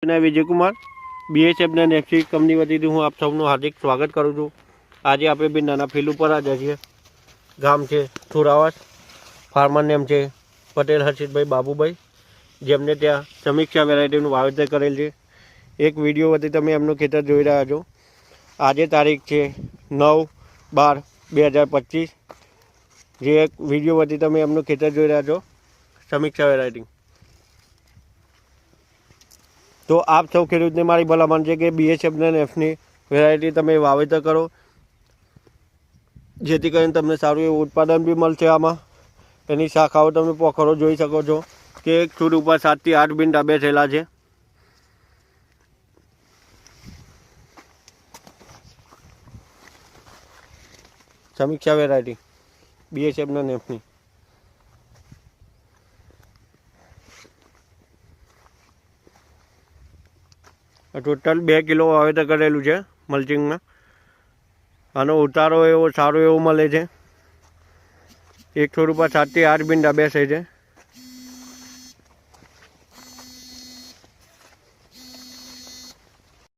मैं विजय कुमार BHF ने नेक्सी company वती हूँ आप सबनु हार्दिक स्वागत करूँ छूँ। आज आप भी नाना फील्ड पर आ जाए गाम है थोरावास फार्मर नेम है पटेल हर्षित भाई बाबूभाई जेमने त्या समीक्षा वेरायटी वावेतर करेल है। एक वीडियो वती तमे एमनु खेतर जोई रह्या छो। आज तारीख है 9/12/2025 जे एक वीडियो वती तमे एमनु खेतर जोई रह्या छो समीक्षा वेरायटी। तो आप सौ खेडूतने मारी भलामण है कि BHF ने नेफनी वेरायटी तमे वावेतर करो जेथी करीने तमने सारुं एवुं उत्पादन भी मळशे। आमां एनी शाखाओ तमे पोखरो जोई शको छो कि एक छूट उपर 7 થી 8 बींटा बेठेला छे। समीक्षा वेरायटी BHF ने नेफनी टोटल 2 किलो वावेतर करेलू है मल्चिंग में। आनो उतारो एवो सारो एवो मळे छे। एक छोर पर 7 થી 8 बींटा बेसे छे।